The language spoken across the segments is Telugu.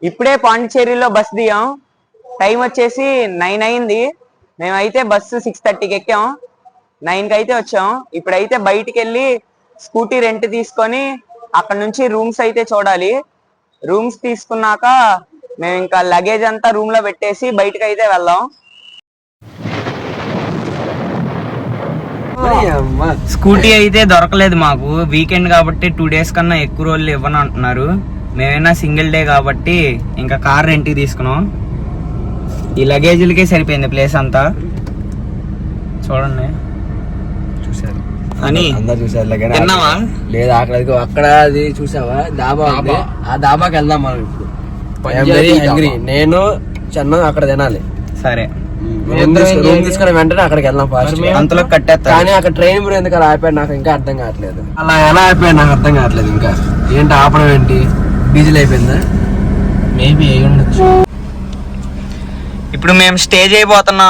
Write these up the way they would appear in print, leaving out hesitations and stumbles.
ఇప్పుడే పాండిచ్చేరిలో బస్ దిగాం. టైం వచ్చేసి 9 అయింది. మేమైతే బస్సు 6:30కి ఎక్కాం. 9కి అయితే వచ్చాం. ఇప్పుడైతే బయటికి వెళ్ళి స్కూటీ రెంట్ తీసుకొని అక్కడ నుంచి రూమ్స్ అయితే చూడాలి. రూమ్స్ తీసుకున్నాక మేము ఇంకా లగేజ్ అంతా రూమ్ లో పెట్టేసి బయటకు అయితే వెళ్దాం. స్కూటీ అయితే దొరకలేదు మాకు. వీకెండ్ కాబట్టి 2 days కన్నా ఎక్కువ రోజులు ఇవ్వను అంటున్నారు. మేమైనా సింగిల్ డే కాబట్టి ఇంకా కార్ రెంట్కి తీసుకున్నాం. ఈ లగేజీలకే సరిపోయింది ప్లేస్ అంతా. చూడండి, చూసారు అని అందరు చూసారు. తిన్నావా? లేదు అక్కడ అక్కడ అది చూసావా డాబా ఉంది. ఆ డాబాకి వెళ్దాం మనం ఇప్పుడు. నేను చెన్న అక్కడ తినాలి. సరే, రూమ్ తీసుకుని వెంటనే అక్కడికి వెళ్దాం ఫాస్ట్. అంతలో కట్టేస్తా. కానీ అక్కడ ట్రైన్ కూడా ఎందుకు అలా ఆపాడు నాకు ఇంకా అర్థం కావట్లేదు. అలా ఎలా ఆపాడు నాకు అర్థం కావట్లేదు. ఇంకా ఏంటి ఆపడం ఏంటి? డీజిల్ అయిపోయిందా? మేబీ అయి ఉండొచ్చు. ఇప్పుడు మేము స్టే చేయబోతున్న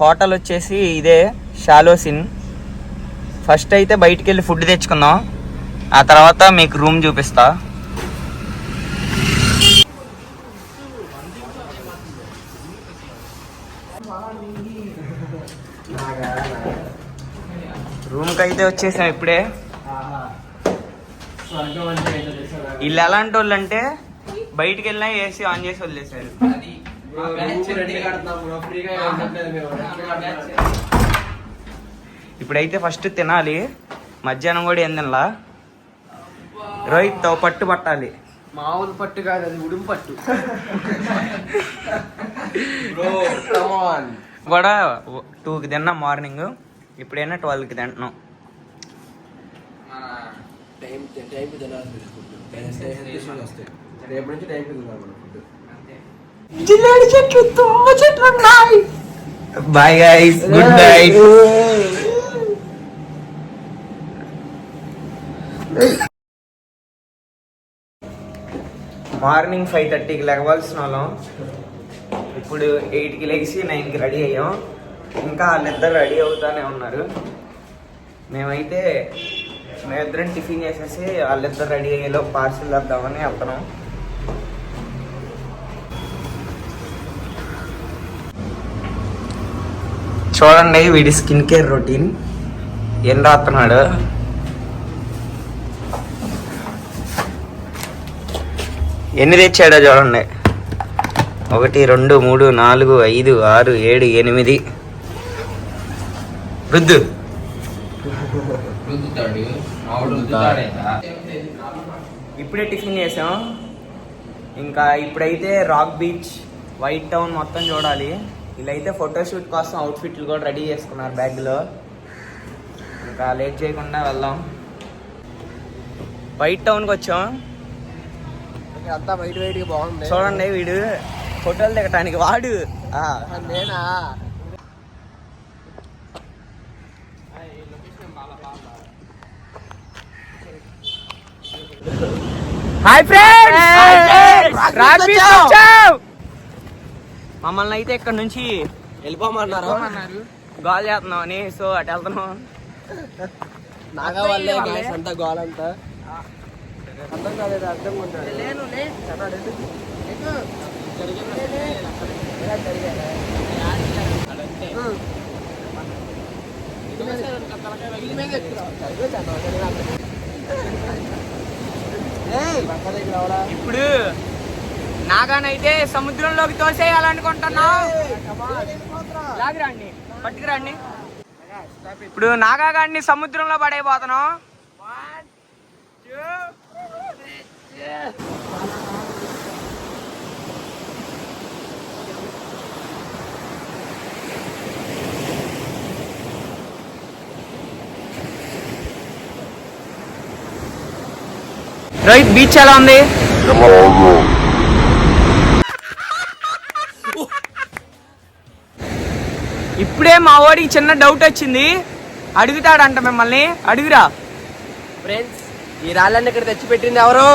హోటల్ వచ్చేసి ఇదే షాలోసిన్. ఫస్ట్ అయితే బయటికి వెళ్ళి ఫుడ్ తెచ్చుకుందాం. ఆ తర్వాత మీకు రూమ్ చూపిస్తా. రూమ్కి అయితే వచ్చేసాం ఇప్పుడే. వీళ్ళు ఎలాంటి వాళ్ళు అంటే బయటికి వెళ్ళినా ఏసీ ఆన్ చేసి వదిలేసారు. ఇప్పుడైతే ఫస్ట్ తినాలి. మధ్యాహ్నం కూడా ఏం తినలా. రోహిత్ పట్టు పట్టాలి. మామూలు పట్టు కాదు, అది ఉడుము పట్టు. కూడా 2కి తిన్నాం మార్నింగ్. ఇప్పుడైనా 12కి తింటున్నాం. Bye guys, good night. Morning 5:30కి లెగవలసిన వాళ్ళం. ఇప్పుడు 8కి లెగిసి 9కి రెడీ అయ్యాం. ఇంకా వాళ్ళిద్దరు రెడీ అవుతానే ఉన్నారు. మేమిద్దరం టిఫిన్ చేసేసి వాళ్ళిద్దరు రెడీ అయ్యేలో పార్సిల్ వద్దామని వెళ్తున్నాం. చూడండి వీడి స్కిన్ కేర్ రొటీన్ ఏం రాస్తున్నాడు. ఎన్ని తెచ్చాడో చూడండి. 1 2 3 4 5 6 7 8. రుద్దు. ఇప్పుడే టిఫిన్ చేసాం. ఇంకా ఇప్పుడైతే రాక్ బీచ్, వైట్ టౌన్ మొత్తం చూడాలి. వీళ్ళైతే ఫోటోషూట్ కోసం అవుట్ఫిట్లు కూడా రెడీ చేసుకున్నారు బ్యాగ్లో. ఇంకా లేట్ చేయకుండా వెళ్దాం. వైట్ టౌన్కి వచ్చాం. అంతా వైట్ వైట్ గా బాగుంది. చూడండి వీడు ఫోటోలు దిగటానికి వాడు. నేనా? హాయ్ ఫ్రెండ్స్, మమ్మల్ని అయితే ఇక్కడ నుంచి వెళ్ళిపోమన్నారు. గోల్ చేస్తున్నాం అని. సో అటు వెళ్తున్నాం. నాగా వాళ్ళే అంతా గోల్ అంతా అర్థం కాలేదు. అర్థం ఉంటాడు. ఇప్పుడు నాగానైతే సముద్రంలోకి తోసేయాలనుకుంటున్నాం. లాగిరండి, పట్టుకురండి. ఇప్పుడు నాగాగాడిని సముద్రంలో పడైపోతున్నాం. రోహిత్, బీచ్ ఎలా ఉంది? ఇప్పుడే మా వాడికి చిన్న డౌట్ వచ్చింది. అడుగుతాడంట మిమ్మల్ని. అడుగురా. ఫ్రెండ్స్, ఈ రాళ్ళన్నీ ఇక్కడ తెచ్చి పెట్టింది ఎవరు?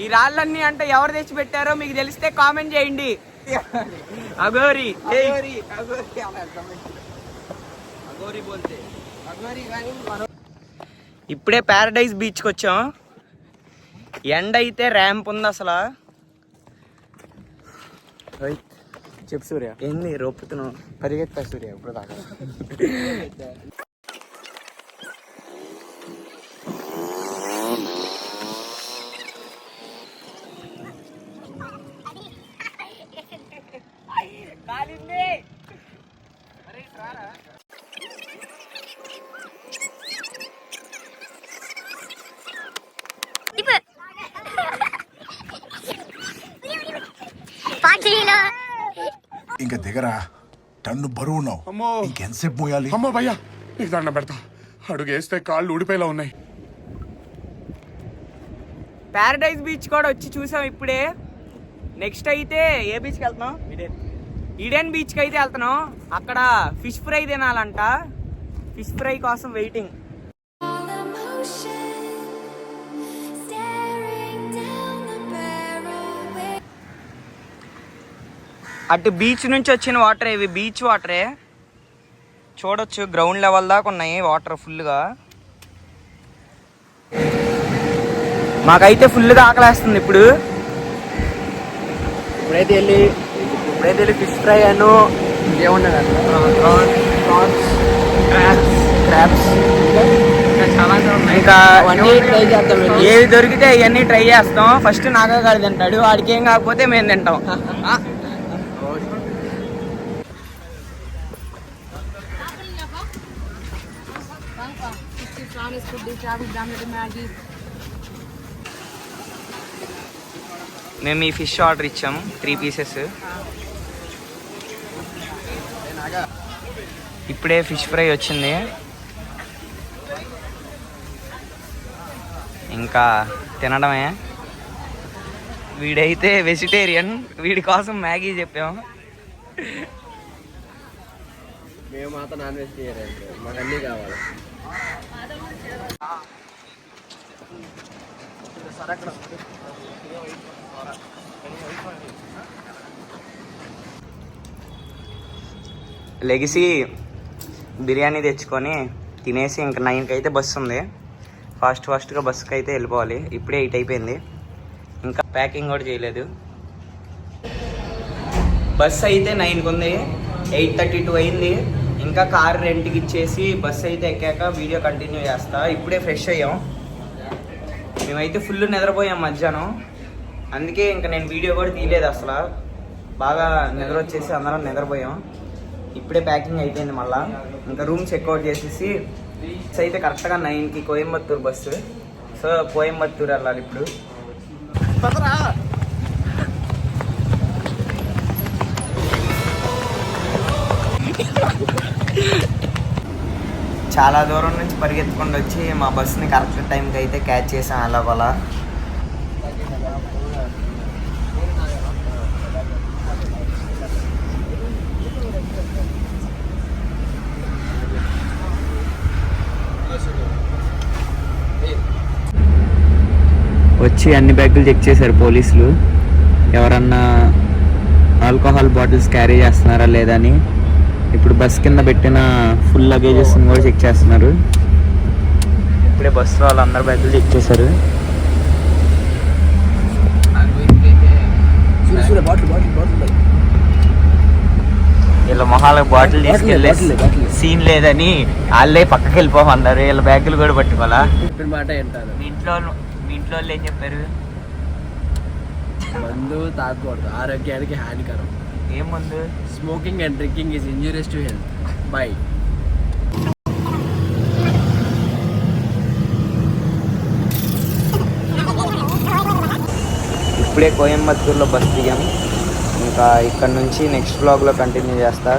ఈ రాళ్ళన్నీ అంటే ఎవరు తెచ్చి పెట్టారో మీకు తెలిస్తే కామెంట్ చేయండి. అగోరి ఇప్పుడే ప్యారడైజ్ బీచ్కి వచ్చాం. ఎండ అయితే ర్యాంప్ ఉంది. అసలు చెప్పు సూర్య. ఏంది రోపుతున్నావు? పరిగెత్తా సూర్య ఇప్పుడు దాకా. ఇంకా దిగరా, టన్ను బరువు ఉన్నావు. ఇంకెంతసేపు మోయాలి? అమ్మో భయ్యా, నీకు దండం పెడతా. అడుగు వేస్తే కాళ్ళు ఊడిపోయేలా ఉన్నాయి. ప్యారడైజ్ బీచ్ కూడా వచ్చి చూసాం ఇప్పుడే. నెక్స్ట్ అయితే ఏ బీచ్కి వెళ్తున్నాం? ఈడెన్ బీచ్కి అయితే వెళ్తున్నాం. అక్కడ ఫిష్ ఫ్రై తినాలంట. ఫిష్ ఫ్రై కోసం వెయిటింగ్. అటు బీచ్ నుంచి వచ్చిన వాటర్, ఇవి బీచ్ వాటరే. చూడొచ్చు గ్రౌండ్ లెవెల్ దాకా ఉన్నాయి వాటర్ ఫుల్గా. మాకైతే ఫుల్గా ఆకలేస్తుంది ఇప్పుడు. ఇప్పుడైతే వెళ్ళి ఫిష్ ఫ్రై అను ఏమన్నా క్రాబ్స్ ఇంకా ఏవి దొరికితే అవన్నీ ట్రై చేస్తాం. ఫస్ట్ నాగగాడు తింటాడు, వాడికి ఏం కాకపోతే మేము తింటాం. మేము ఈ ఫిష్ ఆర్డర్ ఇచ్చాము 3 పీసెస్. ఇప్పుడే ఫిష్ ఫ్రై వచ్చింది. ఇంకా తినడమే. వీడైతే వెజిటేరియన్, వీడి కోసం మ్యాగీ చెప్పాము. మేము మాత్రం నాన్ వెజిటేరియన్, మాకు అన్నీ కావాలి. లెగిసి బిర్యానీ తెచ్చుకొని తినేసి ఇంకా 9కి అయితే బస్సు ఉంది. ఫాస్ట్గా బస్సుకి అయితే వెళ్ళిపోవాలి. ఇప్పుడే 8 అయిపోయింది, ఇంకా ప్యాకింగ్ కూడా చేయలేదు. బస్సు అయితే 9కి ఉంది, 8:32 అయింది. ఇంకా కార్ రెంట్కి ఇచ్చేసి బస్సు అయితే ఎక్కాక వీడియో కంటిన్యూ చేస్తా. ఇప్పుడే ఫ్రెష్ అయ్యాం. మేమైతే ఫుల్ నిద్రపోయాం మధ్యాహ్నం. అందుకే ఇంకా నేను వీడియో కూడా తీయలేదు అసలు. బాగా నిద్ర వచ్చేసి అందరం నిద్రపోయాం. ఇప్పుడే ప్యాకింగ్ అయిపోయింది. మళ్ళీ ఇంకా రూమ్ చెక్అవుట్ చేసేసి బస్సు అయితే కరెక్ట్గా 9కి కోయంబత్తూరు బస్సు. సో కోయంబత్తూరు వెళ్ళాలి ఇప్పుడు. చాలా దూరం నుంచి పరిగెత్తుಕೊಂಡು వచ్చి మా బస్సుని కరెక్ట్ టైంకి అయితే క్యాచ్ చేసాం అలాగోలా. వచ్చి అన్ని బ్యాగులు చెక్ చేశారు పోలీసులు. ఎవరన్నా ఆల్కహాల్ బాటిల్స్ క్యారీ చేస్తున్నారా లేదా అని. ఇప్పుడు బస్ కింద పెట్టిన ఫుల్ లగేజెస్ కూడా చెక్ చేస్తున్నారు. ఇప్పుడే బస్సులో వాళ్ళందరూ బ్యాగులు చెక్ చేశారు. వీళ్ళ మొహాలకు బాటిల్ తీసుకెళ్ళే సీన్ లేదని వాళ్ళే పక్కకి వెళ్ళిపోమన్నారు. వీళ్ళ బ్యాగులు కూడా పట్టుకోవాలా. మీ ఇంట్లో వాళ్ళు ఏం చెప్పారు? మందు తాగకూడదు, ఆరోగ్యానికి హానికరం. ఏం మందు? Smoking and drinking is injurious to health. By. ఇప్పుడే కోయంబత్తూరులో బస్ దిగాం. ఇంకా ఇక్కడ నుంచి నెక్స్ట్ వ్లాగ్లో కంటిన్యూ చేస్తా.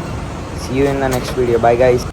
See you in the next video. Bye guys.